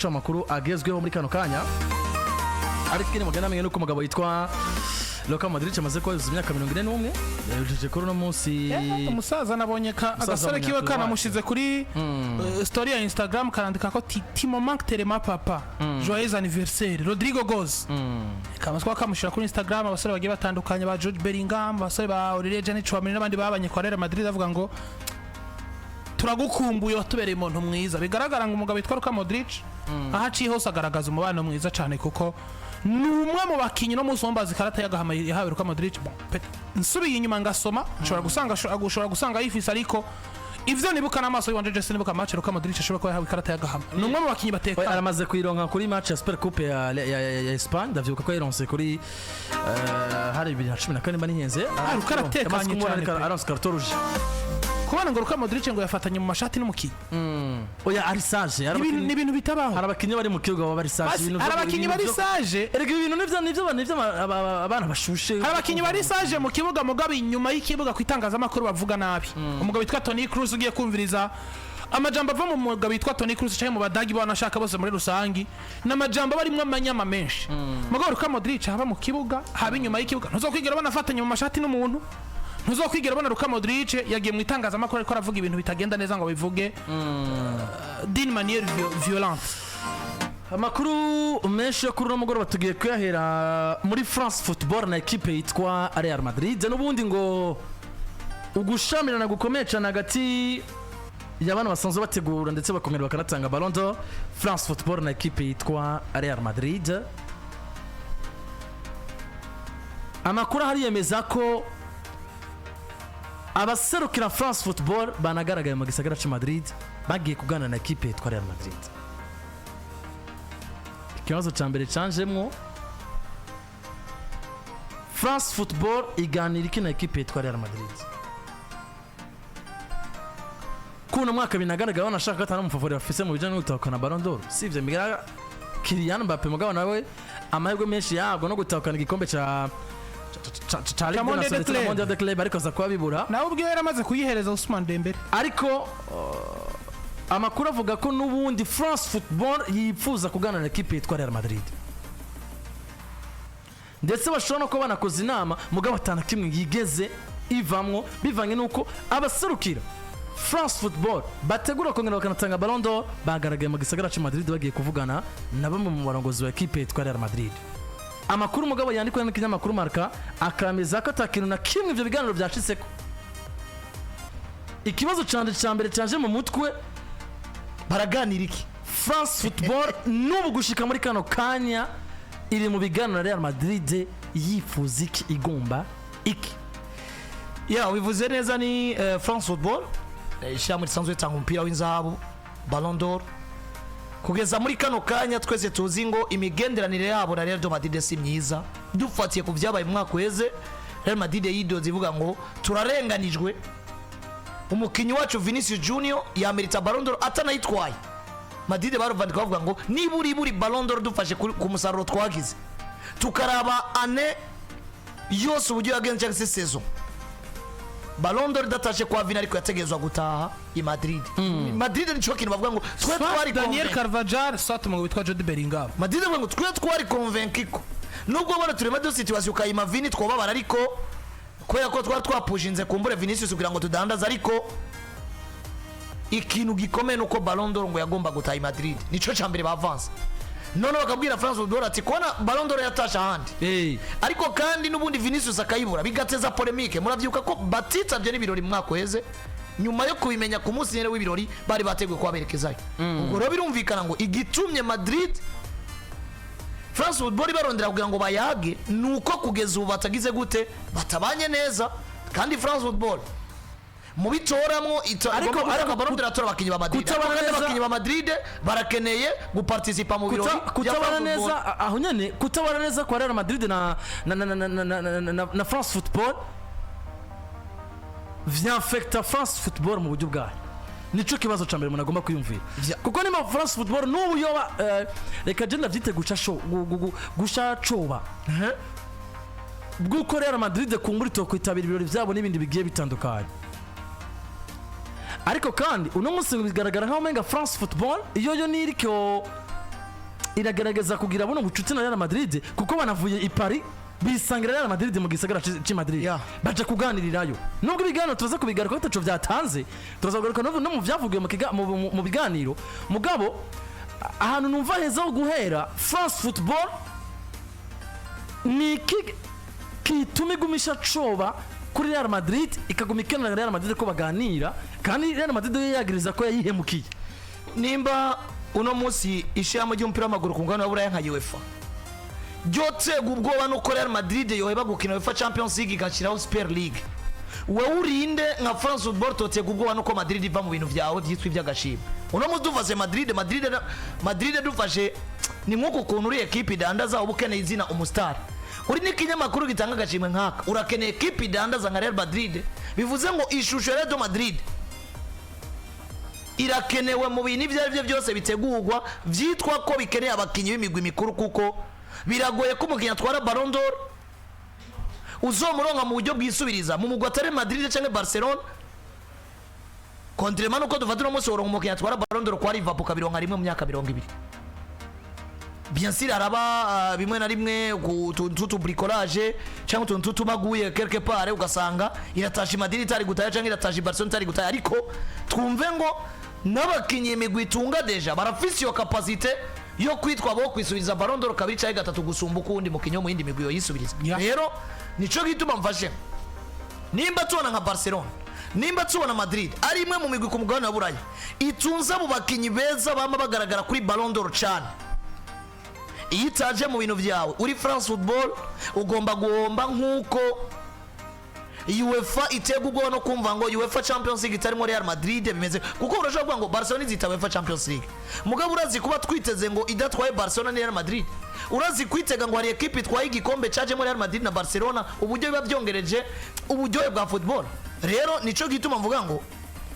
guca amakuru agezweho muri kano kanya ariko kene mugana menye nuko umugabo yitwa Luka Modric amaze kuzuza imyaka 41 yajeje kuri no munsi umusaza nabonye ka agasore kiwe kana mushize kuri story ya Instagram karandika ko Timo Mank Telema papa joyeux anniversaire Rodrigo goes kamaswa kamushira kuri Instagram abasore bagiye batandukanye ba George Bellingham abasore ba Aurelien Tchouameni n'abandi babanye kwa Real Madrid avuga ngo turagukumbuye watubereye umuntu mwiza bigaragara ngo umugabo yitwa Luka Modric ahaciye hose agaragaza umubano mwiza cyane kuko numwe mu bakinyi no musombaza karata yagahama yahawe Luka Modric nsubiye inyuma ngasoma ushobora gusanga yifisa ariko ivyo nibuka n'amaso y'wanje Jesse nibuka match Luka Modric ashobora ko yahawe karata yagahama numwe mu bakinyi bateka aramaze kuyironka kuri match ya Super Coupe ya Espagne ndavyuka ko yaronse kuri hari 2014 bani nyenze Luka aratekanye cyane aronse carte rouge kubana ngo Luka Modric ngo yafatanye mu mashati n'umukinyi oya ari sage n'ibintu bitabaho arabakinyi bari mu kibuga baba bari sage ibintu arabakinyi bari sage erega ibintu nivyo abana bashushe arabakinyi bari sage mu kibuga mugabe inyuma y'ikibuga kwitangazamakuru bavuga nabi umugabo witwa Toni Kroos ugiye kumviriza amajambo ava mu mugabo witwa Toni Kroos cyane mu badagi banashaka bose muri rusangi n'amajambo barimo amanyama menshi mugabo Luka Modric haba mu kibuga haba inyuma y'ikibuga ntuzokwigira banafatanye mu mashati n'umuntu ntuzokwigira bana Luka Modric yagiye mu itangazamakuru ariko aravuga ibintu bitagenda neza ngo bivuge d'une manière violente amakuru menshi yo kuri no mugoroba tugiye kuyahera muri France Football na equipe yitwa Real Madrid n'ubundi ngo ugushamirana gukomeye cyane hagati y'abana basanzwe bategura ndetse bakongera bakanatanga Ballon d'Or France Football na equipe yitwa Real Madrid amakuru hari yemeza ko abaserukira France Football banagaragaye mu gisagara cya Madrid bagiye kugana na equipe yitwa Real Madrid ikibazo cya mbere canjemwo France Football iganira iki na equipe yitwa Real Madrid kuna mwaka binagaragaye banashaka gatana mu favori bafise mu bijanye n'utahukana Ballon d'Or sivye migira Kylian Mbappe mugabo nawe amahirwe menshi yago no gutahukana igikombe cya Mondial de Club ariko za kwa bibura nawe ubwo yaramaze kuyihereza Ousmane Dembele ariko amakuru avuga ko nubundi France Football yifuza kugana na equipe yitwa Real Madrid ndetse bashobora ko banakoze inama mugabo atana kimwe yigeze ivamwo bivanye nuko abaserukira France Football bategura kongera bakanatanga Ballon d'Or bagaragaye mu gisagara cya Madrid bagiye kuvugana na bamwe mu barongozi ba equipe yitwa Real Madrid amakuru mugabo yandikwa n'ikinyamakuru Marca akameza ko atakintu na kimwe ivyo biganiro byashitseko ikibazo cya mbere cyaje mu mutwe baraganira iki France Football n'ubu gushika muri kano kanya iri mu biganiro na Real Madrid yifuza iki igomba iki wivuze neza ni France Football ishyamwe risanzwe tanga umupira w'inzahabu Ballon d'Or kugeza muri kano kanya twese tuzi ngo imigenderanire yabo na Real Madrid si myiza dufatiye ku byabaye mu mwaka weze Real Madrid yidoze ivuga ngo turarenganijwe umukinyi wacu Vinicius Junior yamerita Ballon d'Or atanayitwaye Madrid barovandika bavuga ngo niburi Ballon d'Or dufashe ku musaruro twagize tukaraba ane yose uburyo yagenze cyangwa se saison Ballon d'Or datashe kwa Vini ariko yategezwa gutaha i Madrid Madrid ni cyo kintu bavuga ngo twe twari Daniel Carvajal sat mu witwa Jude Bellingham Madrid bavuga ngo twe twari convaincu ko nubwo bana turema do situation ukayima Vini twobabara ariko kwera ko twapushinze kumbure Vinicius kugira ngo tudandaza ariko ikintu gikomeye nuko Ballon d'Or ngo yagomba gutaha i Madrid nico cyambere bavance none bakabwira France Football ati kona Ballon d'Or yatasha handi ariko kandi nubundi Vinicius akayibura bigateza polemique muravyuka ko batitsabye n'ibirori mwako heze nyuma yo kubimenya ku munsi nyene w'ibirori bari bateguye kwaberekezayo ubwo ro birumvikana ngo igitumye Madrid France Football barondera kugira ngo bayage nuko kugeza ubu batagize gute batabanye neza kandi France Football mu bitoramwo ariko barondera tora bakinyi ba Madrid bakinyi ba Madrid barakeneye guparticipa mu birori kutabana neza aho nyene kutabana neza kwa Real Madrid na France Football vient affecter France Football mu buryo bwayo nico kibazo ca mbere umuntu agomba kwiyumvira kuko ni ma France Football n'ubu yoba reka je ndavyite guca coba bw'uko Real Madrid kumbura kwitabira ibirori byabo n'ibindi bigiye bitandukanye ariko kandi uno munsi bigaragara nkaho menga France Football iyo niriko iragaragaza kugira buno bucuti na Real Madrid kuko banavuye i Paris bisangira Real Madrid mu gisagara ci Madrid Yeah. baje kuganirirayo nubwo ibiganiro tuza kubigaruka bitaco byatanze turazagaruka no mu byavugiwe mu biganiro mugabo ahantu numva heza ho guhera France Football ni kitumi gumisha coba kuri Real Madrid ikagumikana Real Madrid ko baganira kandi Real Madrid yagiriza ko yayihemukiye nimba uno munsi ishami ry'umupira w'amaguru ku ngano y'Uburaya nka UEFA ryotega ubwoba nuko Real Madrid yoheba gukina UEFA Champions League igashiraho Super League wewe urinde nka France Football totega ubwoba nuko Madrid iva mu bintu byawe byitwa iby'agashimwe uno munsi dufashe Madrid dufashe ni nk'uko kuntu uri equipe dandaza ubukeneye izina umustar uri n'ikinyamakuru gitanga agashimwe nkaka urakeneye equipe dandaza nka Real Madrid bivuze ngo ishusho ya Real Madrid irakenewe mu bintu ibyo aribyo byose bitegurwa byitwa ko bikeneye abakinyi b'imigwi mikuru kuko biragoye ko umukinnyi atwara Ballon d'Or uzomuronka mu buryo bwisubiriza mu mugwi atari Madrid cyangwa Barcelona kontrema nuko dufatira umunsi woronka umukinnyi atwara Ballon d'Or kwa Liverpool kabironka rimwe mu myaka 20 bien sûr araba bimwe na rimwe tutu bricolage cyangwa tuntu tubaguye quelque part ugasanga iratashi Madrid itari gutaya cyangwa iratashi Barcelona itari gutaya ariko twumve ngo n'abakinyi imigwi itunga deja barafise iyo capacité yo kwitwa bo kwisubiriza Ballon d'Or kabiri cyangwa gatatu gusumba ukundi mukinyo mu yindi migwi yo yisubiriza rero nico gituma mfashe nimba tubona nka Barcelona nimba tubona Madrid ari imwe mu migwi ku mugabane wa Buraya itunza mu bakinyi beza bama bagaragara kuri Ballon d'Or cyane iyo itaje mu bintu byawe uri France Football ugomba guhomba nk'uko UEFA itega ubwoba no kumva ngo UEFA Champions League itarimo Real Madrid bimeze kuko urashobora kuvuga ngo Barcelona izita UEFA Champions League mugabo urazi kuba twiteze ngo idatwaye Barcelona na Real Madrid urazi kwitega ngo hari equipe itwaye igikombe cyaje muri Real Madrid na Barcelona uburyo biba byongereje uburyohe bwa football rero nico gituma mvuga ngo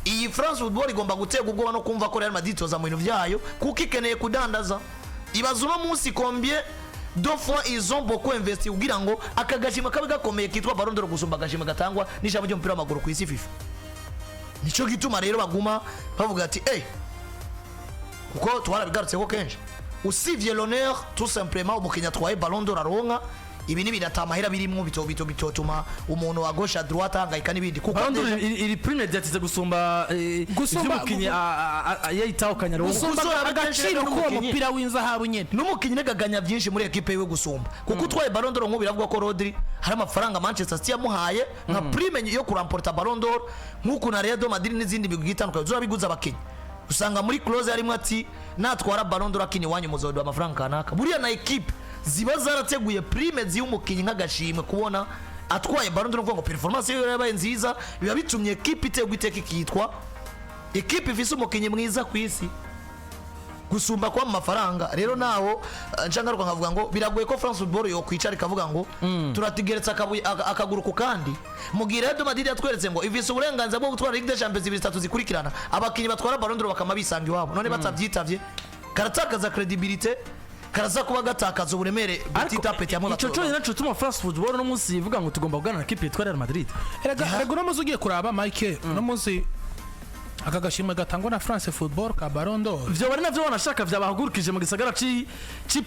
iyi France Football igomba gutega ubwoba no kumva ko Real Madrid toza mu bintu byayo kuko ikeneye kudandaza ibaza uno munsi combien deux fois ils ont beaucoup investi kugira ngo akagashima kabe gakomeye kitwa Ballon d'Or gusumba agashima gatangwa n'ishami ry'umupira w'amaguru ku isi FIFA nico gituma rero baguma bavuga ati kuko twarabigarutse ko kenshi usivye l'honneur tout simplement umukinnyi atwaye Ballon d'Or aronka ibi ni bidatamahera birimo bitotuma umuntu wa gauche à droite hangayika n'ibindi kuko iri prime yatize gusumba umukinnyi yayitaho kanyaro agaciro ko umupira w'inzahabu nyene n'umukinnyi negaganya byinshi muri equipe yiwe gusumba kuko utwaye Ballon d'Or nk'ubu biravuga ko Rodri hari amafaranga Manchester City yamuhaye nka prime yo kuramporta Ballon d'Or nk'uko na Real Madrid n'izindi bigwi gitandukanye zurabiguza abakinnyi usanga muri close harimo ati natwara Ballon d'Or akini wanyu muzodo amafaranga kanaka buriya na equipe ziba zarateguye prime z'umukinnyi nk'agashimwe kubona atwaye Ballon d'Or ngo performance ye yabaye nziza biba bitumye equipe itegwa iteka ikitwa equipe ifise umukinnyi mwiza ku isi gusumba kwa mafaranga rero nawo ncangaruka nkavuga ngo biragoye ko France Football yo kwicara ikavuga ngo turatigeretse akaguru ku kandi mugira Real Madrid yatweretse ngo ifise uburenganzira bwo gutwara Ligue des Champions ibiri zitatu zikurikirana abakinnyi batwara Ballon d'Or bakama bisanga iwabo none batavyitavye karatakaza credibility karaza kuba gatakaza uburemere bitita peti ya ico cyo naco tuma France Football no munsi ivuga ngo tugomba kugana na equipe yitwa Real Madrid erega no muzi ugiye kuraba Mike no munsi aka gashimwe gatangwa na France Football ka Ballon d'Or vyo bari navyo banashaka vyabahagurukije mu gisagara ci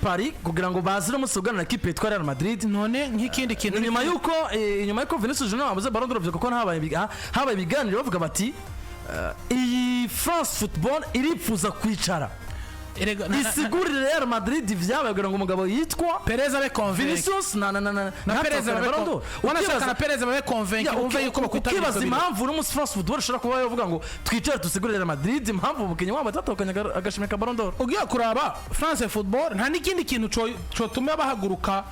Paris kugira ngo bazire musi kugana na equipe yitwa Real Madrid none nk'ikindi kintu inyuma yuko Vinicius Junior abuze Ballon d'Or vyo kuko habaye ibiganiro bavuga bati iyi France Football iripfuza kwicara isigurire Real Madrid vyabaye ngo umugabo yitwa Perez abe convaincu Vinicius na Perez abe convaincu wanashaka na Perez abe convaincu umve yuko bakwitabira kibaza impamvu no musi France Football shora kuba yavuga ngo twicare tusigurire Real Madrid impamvu umukinnyi wabo atatokanya agashimwe ka Ballon d'Or ugiye kuraba France Football nta n'ikindi kintu cyo tuma bahaguruka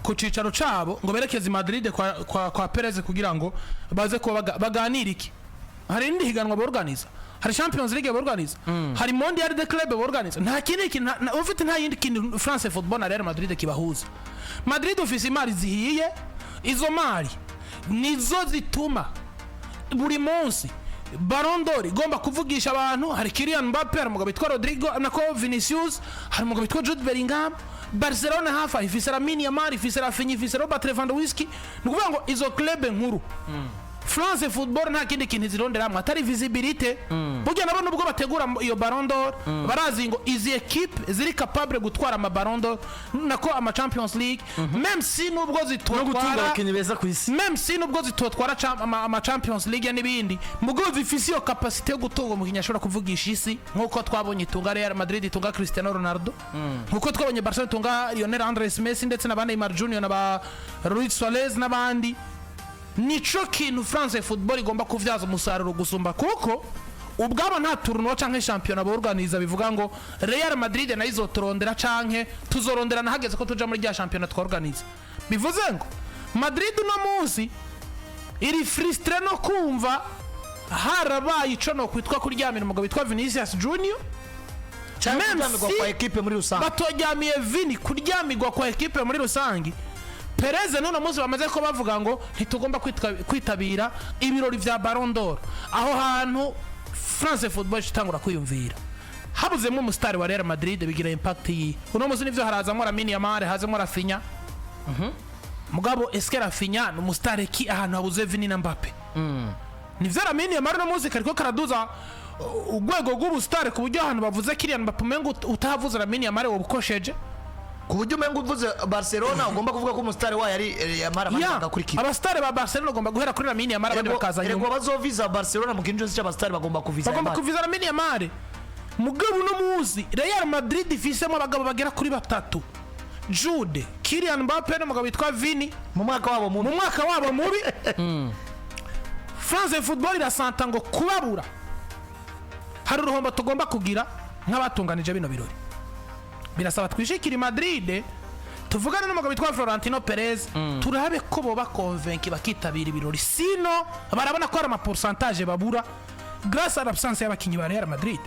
ku cicaro cabo ngo berekeze Madrid kwa Perez kugira ngo baze ko baganira iki hari indi higanwa borganiza hari Champions League borganiza hari Mondial de Club borganiza nta kindi kintu ufite nta yindi kintu France Football na Real Madrid kibahuza Madrid ofisi mari zihiye izo mari nizo zituma buri munsi Ballon d'Or igomba kuvugisha abantu hari Kylian Mbappe hari umugabo witwa Rodrigo nako Vinicius hari umugabo witwa Jude Bellingham Barcelona hafa ifise Lamine Yamal ifise Rafinha ifise Robert Lewandowski nukuvuga ngo izo club nkuru France Football nta kindi kintu zironderamwe atari visibility burya nabo nubwo bategura iyo Ballon d'Or barazi ngo izi equipe ziri capable gutwara ama Ballon d'Or nako ama Champions League même si nubwo no gutunga zitotwara abakinnyi beza ku isi même si nubwo zitotwara ama Champions League n'ibindi mugo zifise iyo capacité yo gutunga umukinnyi ashobora kuvugisha isi nkuko twabonye itunga Real Madrid itunga Cristiano Ronaldo nkuko twabonye Barcelona itunga Lionel Andres Messi ndetse n'abandi Neymar Junior na ba Luis Suarez n'abandi nico kintu France Football igomba kuvyaza umusaruro gusumba kuko ubwabo nta tournoi canke championnat borganiza bivuga ngo Real Madrid na izotorondera canke tuzorondera nahageze ko tuja muri rya championnat tworganiza bivuze ngo Madrid no munsi iri frustre no kumva harabaye ico no kwitwa kuryamira umugabo witwa Vinicius Junior cyangwa kwa equipe muri rusange batojyamiye Vini kuryamirwa kwa equipe muri rusange Perez none muzi bamaze ko bavuga ngo ntitugomba kwitabira ibirori vya Ballon d'Or aho hantu France Football itangura kwiyumvira habuzemo umustar wa Real Madrid bigira impact yi uno muzi nivyo harazamo Lamine Yamal hazamo Rafinha mugabo eske Rafinha no mustar ki ahantu habuze Vini na Mbappe nivyo Lamine Yamal no muzi kariko karaduza ugwego rw'ubustar ku buryo ahantu bavuze Kylian Mbappe mengo utahavuze Lamine Yamal wobukosheje ku buryo umenga uvuze Barcelona ugomba kuvuga ko umusitari wayo ari Yamal amanga kuri kipe abasitari ba Barcelona ugomba guhera kuri Lamine Yamal abandi bakaza nyuma ego bazoviza Barcelona mu kinjo cy'abasitari bagomba kuviza Lamine Yamal mugabo no muzi Real Madrid ifisemo abagabo bagera kuri batatu Jude Kylian Mbappe n'umugabo witwa Vini mu mwaka wabo mubi France Football irasanta ngo kubabura hari uruhombo tugomba kugira nk'abatunganije bino birori birasaba twishikira Madrid tuvugana n'umugabo witwa Florentino Perez turabe ko boba convaincre bakitabira ibirori sino barabona ko ari ama pourcentage babura grâce à l'absence y'abakinyi ba Real Madrid